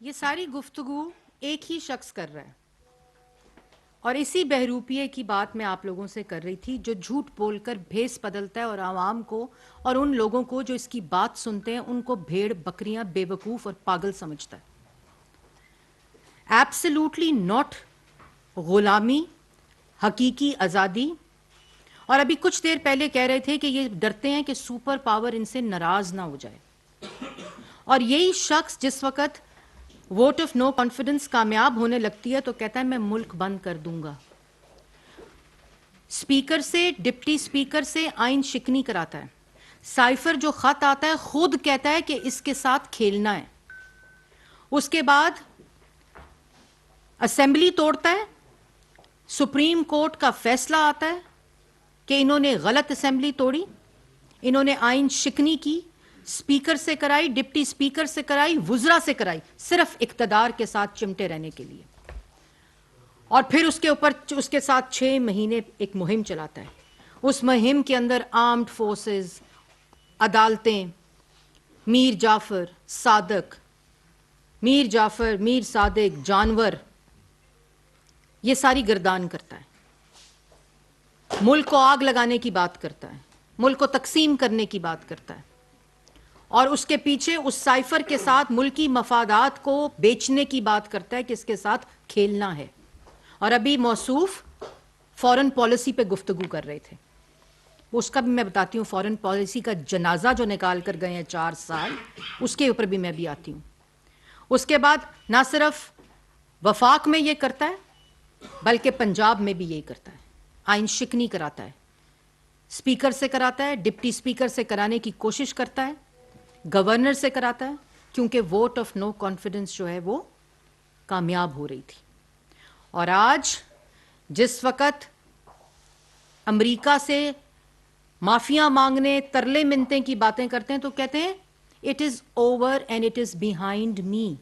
ये सारी गुफ्तगू एक ही शख्स कर रहा है और इसी बहरूपिये की बात मैं आप लोगों से कर रही थी, जो झूठ बोलकर भेस बदलता है और आवाम को और उन लोगों को जो इसकी बात सुनते हैं उनको भेड़ बकरियां, बेवकूफ़ और पागल समझता है। एब्सोल्युटली नॉट गुलामी, हकीकी आज़ादी। और अभी कुछ देर पहले कह रहे थे कि ये डरते हैं कि सुपर पावर इनसे नाराज़ ना हो जाए, और यही शख्स जिस वक्त वोट ऑफ नो कॉन्फिडेंस कामयाब होने लगती है तो कहता है मैं मुल्क बंद कर दूंगा। स्पीकर से, डिप्टी स्पीकर से आइन शिकनी कराता है। साइफर जो खत आता है खुद कहता है कि इसके साथ खेलना है। उसके बाद असेंबली तोड़ता है। सुप्रीम कोर्ट का फैसला आता है कि इन्होंने गलत असेंबली तोड़ी, इन्होंने आइन शिकनी की, स्पीकर से कराई, डिप्टी स्पीकर से कराई, वुज़रा से कराई, सिर्फ इक़्तिदार के साथ चिमटे रहने के लिए। और फिर उसके ऊपर उसके साथ 6 महीने एक मुहिम चलाता है। उस मुहिम के अंदर आर्म्ड फोर्सेस, अदालतें, मीर जाफ़र, सादिक, मीर जाफ़र, मीर सादिक, जानवर, ये सारी गर्दान करता है। मुल्क को आग लगाने की बात करता है, मुल्क को तकसीम करने की बात करता है, और उसके पीछे उस साइफर के साथ मुल्की मफादात को बेचने की बात करता है कि इसके साथ खेलना है। और अभी मौसूफ फॉरेन पॉलिसी पे गुफ्तगू कर रहे थे, उसका भी मैं बताती हूँ। फॉरेन पॉलिसी का जनाजा जो निकाल कर गए हैं 4 साल, उसके ऊपर भी मैं भी आती हूँ। उसके बाद ना सिर्फ वफाक में ये करता है बल्कि पंजाब में भी यही करता है। आइन शिकनी कराता है, स्पीकर से कराता है, डिप्टी स्पीकर से कराने की कोशिश करता है, गवर्नर से कराता है, क्योंकि वोट ऑफ नो कॉन्फिडेंस जो है वो कामयाब हो रही थी। और आज जिस वक्त अमेरिका से माफिया मांगने, तरले मिनते की बातें करते हैं तो कहते हैं it is over and it is behind me.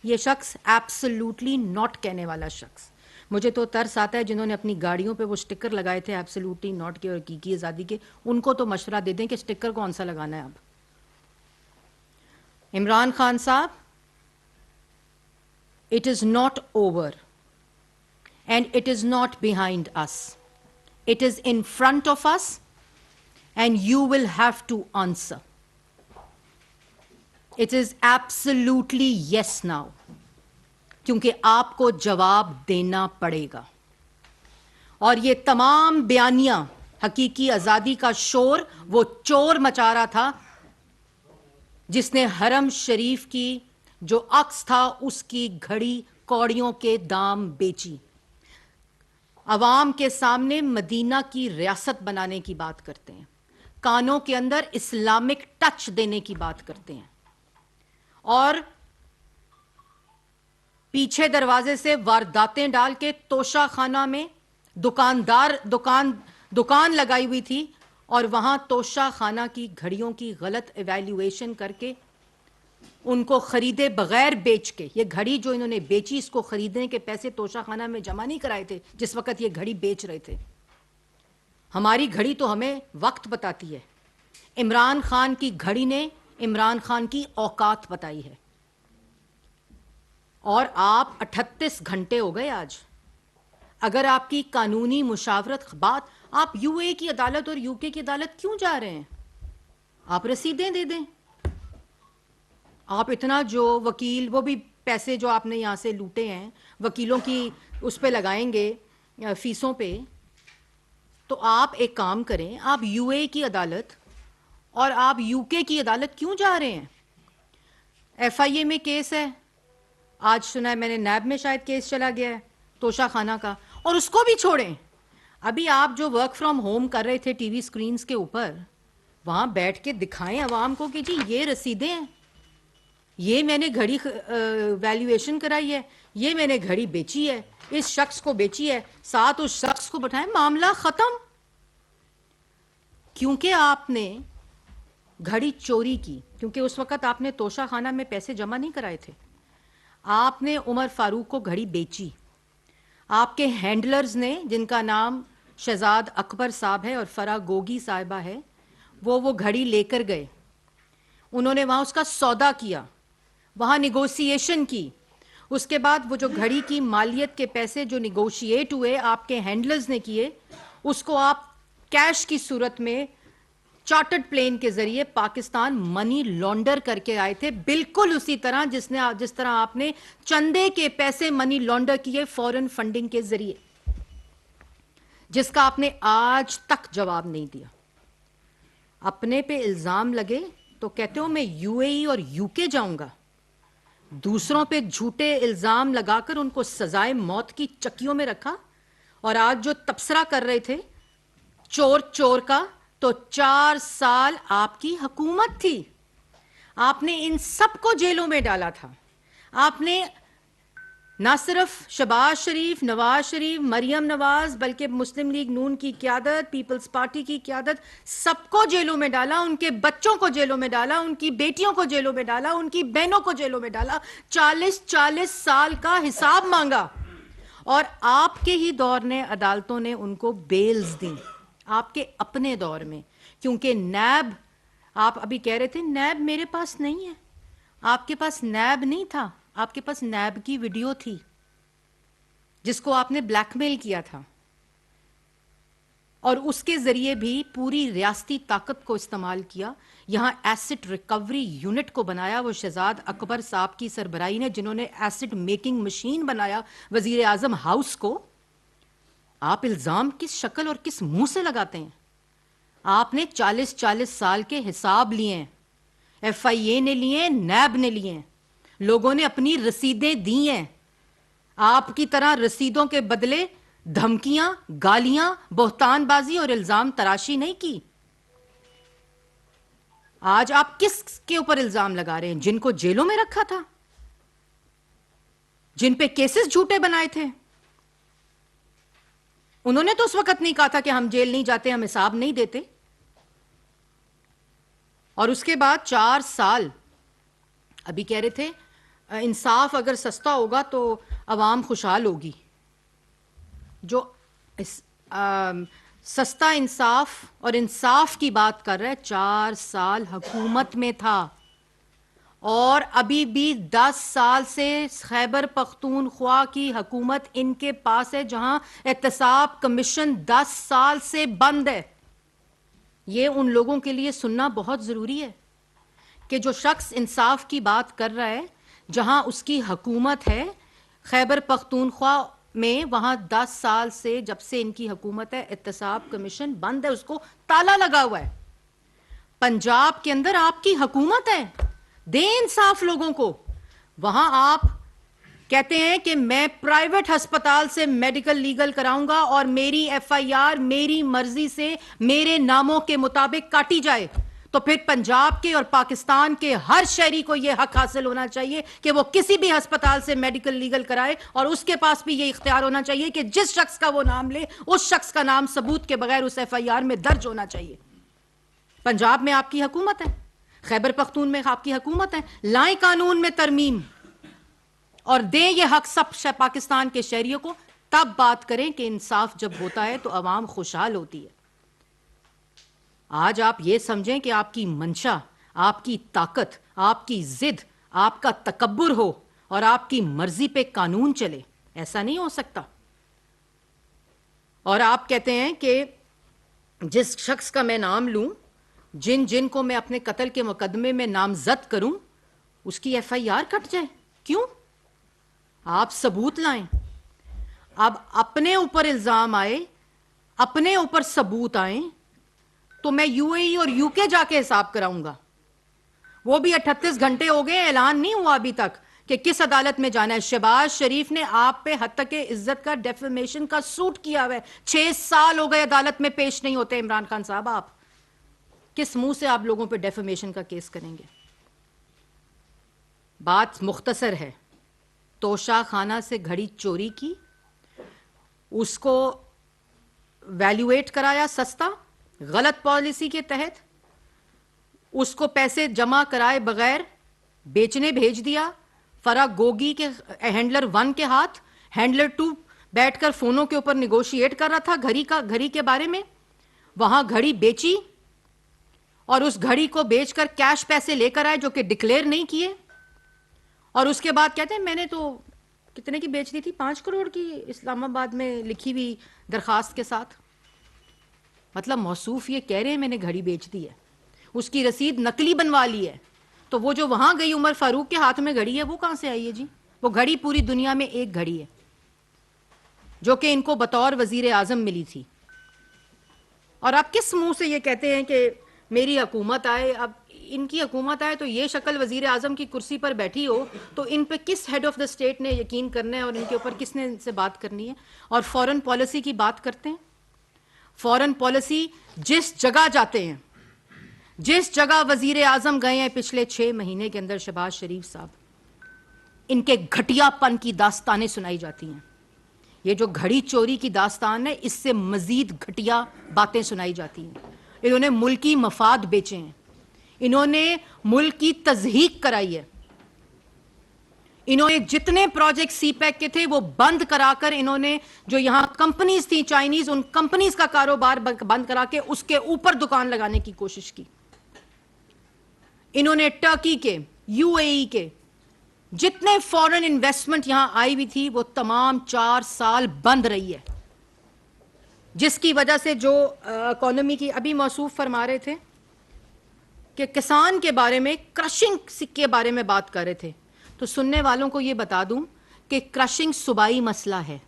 ये शख्स एब्सोल्युटली नॉट कहने वाला शख्स। मुझे तो तरस आता है जिन्होंने अपनी गाड़ियों पे वो स्टिकर लगाए थे एब्सोल्युटली नॉट के और की आज़ादी के, उनको तो मशवरा दे दें कि स्टिकर कौन सा लगाना है। अब इमरान खान साहब, it is not over and it is not behind us, it is in front of us and you will have to answer. It is absolutely yes now, क्योंकि आपको जवाब देना पड़ेगा। और ये तमाम बयानियां, हकीकी आज़ादी का शोर वो चोर मचा रहा था जिसने हरम शरीफ की जो अक्स था उसकी घड़ी कौड़ियों के दाम बेची। अवाम के सामने मदीना की रियासत बनाने की बात करते हैं, कानों के अंदर इस्लामिक टच देने की बात करते हैं, और पीछे दरवाजे से वारदातें डाल के तोशा खाना में दुकान लगाई हुई थी और वहां तोशा खाना की घड़ियों की गलत इवैल्यूएशन करके उनको खरीदे बगैर बेच के, ये घड़ी जो इन्होंने बेची इसको खरीदने के पैसे तोशा खाना में जमा नहीं कराए थे जिस वक्त ये घड़ी बेच रहे थे। हमारी घड़ी तो हमें वक्त बताती है, इमरान खान की घड़ी ने इमरान खान की औकात बताई है। और आप 38 घंटे हो गए आज, अगर आपकी कानूनी मुशावरत बात, आप यूए की अदालत और यूके की अदालत क्यों जा रहे हैं? आप रसीदें दे दें। आप इतना जो वकील, वो भी पैसे जो आपने यहाँ से लूटे हैं वकीलों की उस पे लगाएंगे फीसों पे, तो आप एक काम करें, आप यूए की अदालत और आप यूके की अदालत क्यों जा रहे हैं? एफआईए में केस है, आज सुना है मैंने नैब में शायद केस चला गया है तोशा खाना का, और उसको भी छोड़ें। अभी आप जो वर्क फ्रॉम होम कर रहे थे टीवी स्क्रीन्स के ऊपर, वहाँ बैठ के दिखाएं अवाम को कि जी ये रसीदें हैं, ये मैंने घड़ी वैल्यूएशन कराई है, ये मैंने घड़ी बेची है, इस शख्स को बेची है, साथ उस शख्स को बैठाएं, मामला खत्म। क्योंकि आपने घड़ी चोरी की, क्योंकि उस वक्त आपने तोशा खाना में पैसे जमा नहीं कराए थे, आपने उमर फारूक को घड़ी बेची। आपके हैंडलर्स ने, जिनका नाम शहजाद अकबर साहब है और फरा गोगी साहिबा है, वो घड़ी लेकर गए, उन्होंने वहाँ उसका सौदा किया, वहां निगोशिएशन की, उसके बाद वो जो घड़ी की मालियत के पैसे जो निगोशिएट हुए आपके हैंडलर्स ने किए, उसको आप कैश की सूरत में चार्टर्ड प्लेन के जरिए पाकिस्तान मनी लॉन्डर करके आए थे, बिल्कुल उसी तरह जिस तरह आपने चंदे के पैसे मनी लॉन्डर किए फॉरेन फंडिंग के जरिए, जिसका आपने आज तक जवाब नहीं दिया। अपने पे इल्जाम लगे तो कहते हो मैं यूएई और यूके जाऊंगा, दूसरों पे झूठे इल्जाम लगाकर उनको सजाए मौत की चक्कियों में रखा, और आज जो तबसरा कर रहे थे चोर चोर का, तो 4 साल आपकी हुकूमत थी, आपने इन सबको जेलों में डाला था। आपने ना सिर्फ शहबाज शरीफ, नवाज शरीफ, मरियम नवाज, बल्कि मुस्लिम लीग नून की क़यादत, पीपल्स पार्टी की क़यादत, सबको जेलों में डाला, उनके बच्चों को जेलों में डाला, उनकी बेटियों को जेलों में डाला, उनकी बहनों को जेलों में डाला, 40-40 साल का हिसाब मांगा, और आपके ही दौर ने अदालतों ने उनको बेल्स दी, आपके अपने दौर में। क्योंकि नैब, आप अभी कह रहे थे नैब मेरे पास नहीं है, आपके पास नैब नहीं था, आपके पास नैब की वीडियो थी जिसको आपने ब्लैकमेल किया था, और उसके जरिए भी पूरी रियासती ताकत को इस्तेमाल किया। यहां एसिड रिकवरी यूनिट को बनाया वो शहजाद अकबर साहब की सरबराही ने, जिन्होंने एसिड मेकिंग मशीन बनाया वजीर आजम हाउस को। आप इल्जाम किस शक्ल और किस मुंह से लगाते हैं? आपने 40-40 साल के हिसाब लिए हैं, FIA ने लिए, नैब ने लिए, लोगों ने अपनी रसीदें दी हैं। आपकी तरह रसीदों के बदले धमकियां, गालियां, बोहतानबाजी और इल्जाम तराशी नहीं की। आज आप किसके ऊपर इल्जाम लगा रहे हैं? जिनको जेलों में रखा था, जिन पे केसेस झूठे बनाए थे, उन्होंने तो उस वक्त नहीं कहा था कि हम जेल नहीं जाते, हम हिसाब नहीं देते। और उसके बाद 4 साल, अभी कह रहे थे इंसाफ अगर सस्ता होगा तो अवाम खुशहाल होगी। जो सस्ता इंसाफ और इंसाफ की बात कर रहे हैं, 4 साल हुकूमत में था, और अभी भी 10 साल से खैबर पख्तूनख्वा की हुकूमत इनके पास है, जहां एहतसाब कमीशन 10 साल से बंद है। ये उन लोगों के लिए सुनना बहुत जरूरी है कि जो शख्स इंसाफ की बात कर रहा है, जहां उसकी हुकूमत है खैबर पख्तूनख्वा में, वहां 10 साल से, जब से इनकी हुकूमत है, एहतसाब कमीशन बंद है, उसको ताला लगा हुआ है। पंजाब के अंदर आपकी हुकूमत है, दे इंसाफ लोगों को। वहां आप कहते हैं कि मैं प्राइवेट अस्पताल से मेडिकल लीगल कराऊंगा और मेरी FIR मेरी मर्जी से मेरे नामों के मुताबिक काटी जाए, तो फिर पंजाब के और पाकिस्तान के हर शहरी को यह हक हासिल होना चाहिए कि वो किसी भी अस्पताल से मेडिकल लीगल कराए, और उसके पास भी यह इख्तियार होना चाहिए कि जिस शख्स का वो नाम ले, उस शख्स का नाम सबूत के बगैर उस FIR में दर्ज होना चाहिए। पंजाब में आपकी हुकूमत है, खैबर पख्तून में आपकी हुकूमत है। लाएं कानून में तरमीम और दें ये हक सब पाकिस्तान के शहरियों को, तब बात करें कि इंसाफ जब होता है तो अवाम खुशहाल होती है। आज आप ये समझें कि आपकी मंशा, आपकी ताकत, आपकी जिद, आपका तकब्बुर हो और आपकी मर्जी पे कानून चले, ऐसा नहीं हो सकता। और आप कहते हैं कि जिस शख्स का मैं नाम लूं, जिन जिन को मैं अपने कत्ल के मुकदमे में नामजद करूं, उसकी FIR कट जाए। क्यों? आप सबूत लाएं। अब अपने ऊपर इल्जाम आए, अपने ऊपर सबूत आए, तो मैं UAE और UK जाके हिसाब कराऊंगा। वो भी 38 घंटे हो गए, ऐलान नहीं हुआ अभी तक कि किस अदालत में जाना है। शहबाज शरीफ ने आप पे हत्या के इज्जत का डेफेमेशन का सूट किया हुआ है, 6 साल हो गए अदालत में पेश नहीं होते। इमरान खान साहब, आप किस मुंह से आप लोगों पे डेफेमेशन का केस करेंगे? बात मुख्तसर है, तोशा खाना से घड़ी चोरी की, उसको वैल्यूएट कराया सस्ता, गलत पॉलिसी के तहत उसको पैसे जमा कराए बगैर बेचने भेज दिया फराग गोगी के हैंडलर 1 के हाथ। हैंडलर 2 बैठकर फोनों के ऊपर निगोशिएट कर रहा था घड़ी के बारे में। वहां घड़ी बेची और उस घड़ी को बेचकर कैश पैसे लेकर आए जो कि डिक्लेयर नहीं किए। और उसके बाद कहते हैं मैंने तो कितने की बेच दी थी, 5 करोड़ की, इस्लामाबाद में लिखी हुई दरखास्त के साथ। मतलब मौसूफ ये कह रहे हैं मैंने घड़ी बेच दी है, उसकी रसीद नकली बनवा ली है। तो वो जो वहां गई उमर फारूक के हाथ में घड़ी है, वो कहां से आई है जी? वो घड़ी पूरी दुनिया में एक घड़ी है जो कि इनको बतौर वजीर आजम मिली थी। और आप किस मुंह से ये कहते हैं कि मेरी हुकूमत आए? अब इनकी हुकूमत आए तो ये शक्ल वजीर आजम की कुर्सी पर बैठी हो तो इन पे किस हेड ऑफ द स्टेट ने यकीन करना है और इनके ऊपर किसने इनसे बात करनी है? और फॉरेन पॉलिसी की बात करते हैं। फॉरेन पॉलिसी, जिस जगह जाते हैं, जिस जगह वजीर आजम गए हैं पिछले 6 महीने के अंदर, शहबाज शरीफ साहब, इनके घटियापन की दास्तानें सुनाई जाती हैं। ये जो घड़ी चोरी की दास्तान है, इससे मजीद घटिया बातें सुनाई जाती हैं। इन्होंने मुल्की मफाद बेचे हैं, इन्होंने मुल्क की तज़हीक कराई है, इन्होंने जितने प्रोजेक्ट सीपैक के थे वो बंद कराकर, इन्होंने जो यहां कंपनीज थी चाइनीज, उन कंपनीज का कारोबार बंद करा के उसके ऊपर दुकान लगाने की कोशिश की। इन्होंने टर्की के, यूएई के जितने फॉरेन इन्वेस्टमेंट यहां आई हुई थी वो तमाम 4 साल बंद रही है, जिसकी वजह से जो इकोनॉमी की, अभी मौसूफ फरमा रहे थे कि किसान के बारे में, क्रशिंग के बारे में बात कर रहे थे, तो सुनने वालों को यह बता दूं कि क्रशिंग सूबाई मसला है।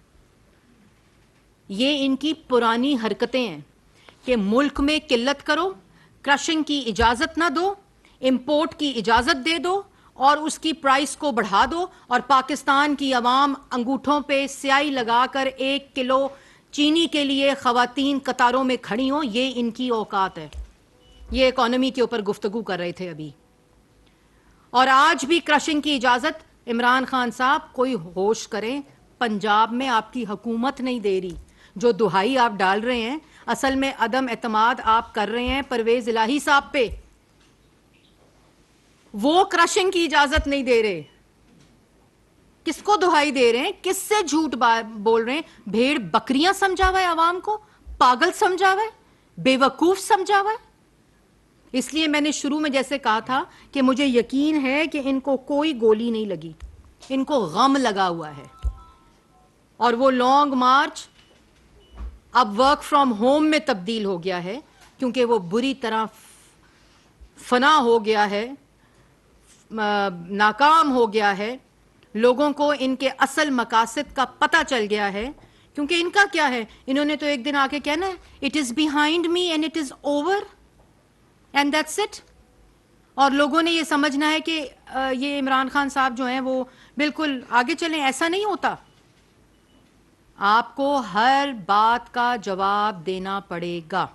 ये इनकी पुरानी हरकतें हैं कि मुल्क में किल्लत करो, क्रशिंग की इजाजत ना दो, इंपोर्ट की इजाजत दे दो और उसकी प्राइस को बढ़ा दो, और पाकिस्तान की अवाम अंगूठों पे स्याही लगाकर 1 किलो चीनी के लिए खवातीन कतारों में खड़ी हों। ये इनकी औकात है। ये इकोनॉमी के ऊपर गुफ्तगू कर रहे थे अभी। और आज भी क्रशिंग की इजाजत, इमरान खान साहब कोई होश करें, पंजाब में आपकी हुकूमत नहीं दे रही। जो दुहाई आप डाल रहे हैं, असल में अदम एतमाद आप कर रहे हैं परवेज इलाही साहब पे। वो क्रशिंग की इजाजत नहीं दे रहे। किसको दुहाई दे रहे हैं? किससे झूठ बोल रहे हैं? भेड़ बकरियां समझा हुआ है आवाम को, पागल समझा हुआ है, बेवकूफ समझा हुआ है। इसलिए मैंने शुरू में जैसे कहा था कि मुझे यकीन है कि इनको कोई गोली नहीं लगी, इनको गम लगा हुआ है। और वो लॉन्ग मार्च अब वर्क फ्रॉम होम में तब्दील हो गया है, क्योंकि वो बुरी तरह फना हो गया है, नाकाम हो गया है। लोगों को इनके असल मकासद का पता चल गया है। क्योंकि इनका क्या है, इन्होंने तो एक दिन आके कहना है it is behind me and it is over and that's it. और लोगों ने ये समझना है कि ये इमरान खान साहब जो हैं वो बिल्कुल आगे चलें। ऐसा नहीं होता। आपको हर बात का जवाब देना पड़ेगा।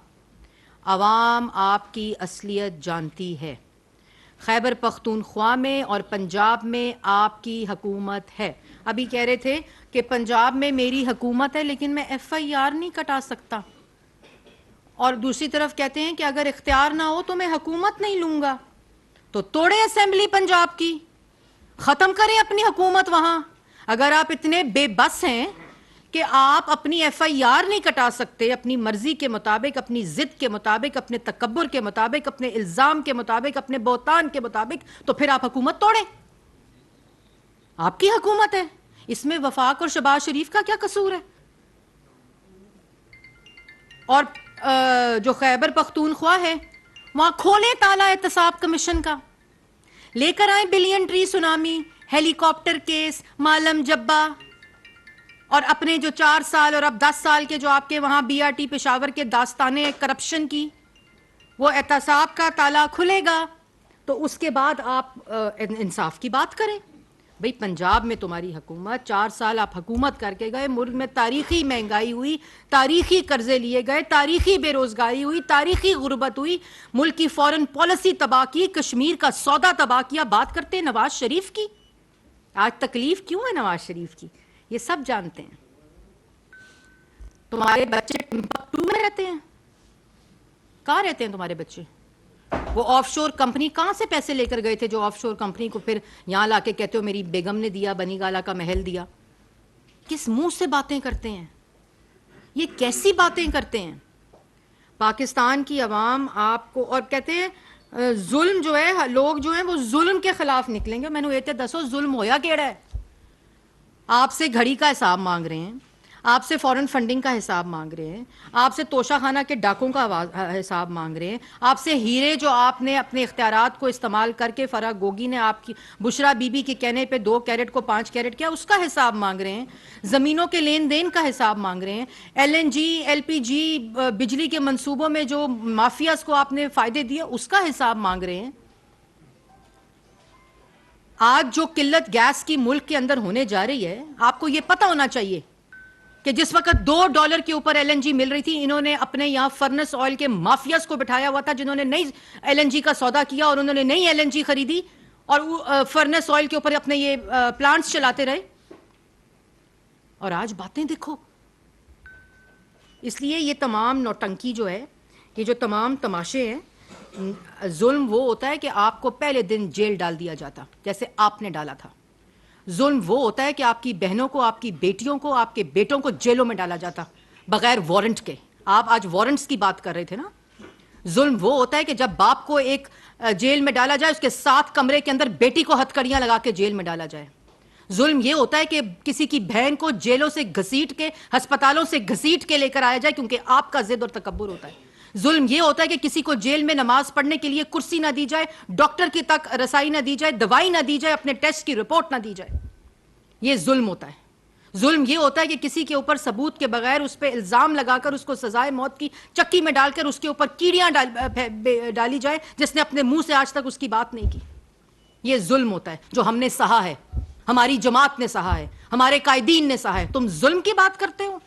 अवाम आपकी असलियत जानती है। खैबर पख्तूनख्वा में और पंजाब में आपकी हुकूमत है। अभी कह रहे थे कि पंजाब में मेरी हुकूमत है लेकिन मैं FIR नहीं कटा सकता, और दूसरी तरफ कहते हैं कि अगर इख्तियार ना हो तो मैं हुकूमत नहीं लूंगा। तो तोड़े असेंबली पंजाब की, खत्म करें अपनी हुकूमत वहां। अगर आप इतने बेबस हैं कि आप अपनी FIR नहीं कटा सकते अपनी मर्जी के मुताबिक, अपनी जिद के मुताबिक, अपने तकब्बुर के मुताबिक, अपने इल्जाम के मुताबिक, अपने बोतान के मुताबिक, तो फिर आप हुकूमत तोड़ें। आपकी हुकूमत है, इसमें वफाक और शहबाज शरीफ का क्या कसूर है? और जो खैबर पख्तूनख्वा है वहां खोले ताला एहतसाब कमीशन का, लेकर आए billion tree tsunami, helicopter case, Malam Jabba, और अपने जो 4 साल और अब 10 साल के जो आपके वहां BRT पेशावर के दास्ताने करप्शन की, वो एहतसाब का ताला खुलेगा तो उसके बाद आप इंसाफ की बात करें। भाई पंजाब में तुम्हारी हुकूमत, 4 साल आप हुकूमत करके गए, मुल्क में तारीखी महंगाई हुई, तारीखी कर्जे लिए गए, तारीखी बेरोजगारी हुई, तारीखी गुर्बत हुई, मुल्क की फॉरेन पॉलिसी तबाह की, कश्मीर का सौदा तबाह किया। बात करते हैं नवाज शरीफ की। आज तकलीफ क्यों है नवाज शरीफ की, ये सब जानते हैं। तुम्हारे बच्चे टिम्बकटू में रहते हैं। कहां रहते हैं तुम्हारे बच्चे? वो ऑफशोर कंपनी कहां से पैसे लेकर गए थे, जो ऑफशोर कंपनी को फिर यहां लाके कहते हो मेरी बेगम ने दिया, बनी गाला का महल दिया। किस मुंह से बातें करते हैं? ये कैसी बातें करते हैं? पाकिस्तान की अवाम आपको, और कहते हैं जुल्म जो है, लोग जो हैं वो जुल्म के खिलाफ निकलेंगे। मैंने ये तो दसो जुल्म होया केड़ा है? आपसे घड़ी का हिसाब मांग रहे हैं, आपसे फॉरेन फंडिंग का हिसाब मांग रहे हैं, आपसे तोशाखाना के डाकों का हिसाब मांग रहे हैं, आपसे हीरे जो आपने अपने इख्तियारात को इस्तेमाल करके फराह गोगी ने आपकी बुशरा बीबी के कहने पे 2 कैरेट को 5 कैरेट किया, उसका हिसाब मांग रहे हैं, ज़मीनों के लेन देन का हिसाब मांग रहे हैं, LNG LPG बिजली के मंसूबों में जो माफियाज को आपने फ़ायदे दिए उसका हिसाब मांग रहे हैं। आज जो किल्लत गैस की मुल्क के अंदर होने जा रही है, आपको यह पता होना चाहिए कि जिस वक्त $2 के ऊपर LNG मिल रही थी, इन्होंने अपने यहां फर्नेस ऑयल के माफियाज को बिठाया हुआ था, जिन्होंने नई LNG का सौदा किया और उन्होंने नई LNG खरीदी और फर्नेस ऑयल के ऊपर अपने ये प्लांट्स चलाते रहे। और आज बातें देखो। इसलिए ये तमाम नौटंकी जो है, ये जो तमाम तमाशे हैं, जुल्म वो होता है कि आपको पहले दिन जेल डाल दिया जाता, जैसे आपने डाला था। जुल्म वो होता है कि आपकी बहनों को, आपकी बेटियों को, आपके बेटों को जेलों में डाला जाता बगैर वारंट के। आप आज वारंट्स की बात कर रहे थे ना। जुल्म वो होता है कि जब बाप को एक जेल में डाला जाए, उसके साथ कमरे के अंदर बेटी को हथकड़ियां लगा के जेल में डाला जाए। जुल्म ये होता है कि किसी की बहन को जेलों से घसीट के, अस्पतालों से घसीट के लेकर आया जाए, क्योंकि आपका जिद और तकब्बुर होता है। जुल्म ये होता है कि किसी को जेल में नमाज पढ़ने के लिए कुर्सी ना दी जाए, डॉक्टर की तक रसाई ना दी जाए, दवाई ना दी जाए, अपने टेस्ट की रिपोर्ट ना दी जाए। ये जुल्म होता है। जुल्म ये होता है कि किसी के ऊपर सबूत के बगैर उस पर इल्जाम लगाकर उसको सजाए मौत की चक्की में डालकर उसके ऊपर कीड़ियां डाली जाए, जिसने अपने मुंह से आज तक उसकी बात नहीं की। ये जुल्म होता है जो हमने सहा है, हमारी जमात ने सहा है, हमारे कायदीन ने सहा है। तुम जुल्म की बात करते हो।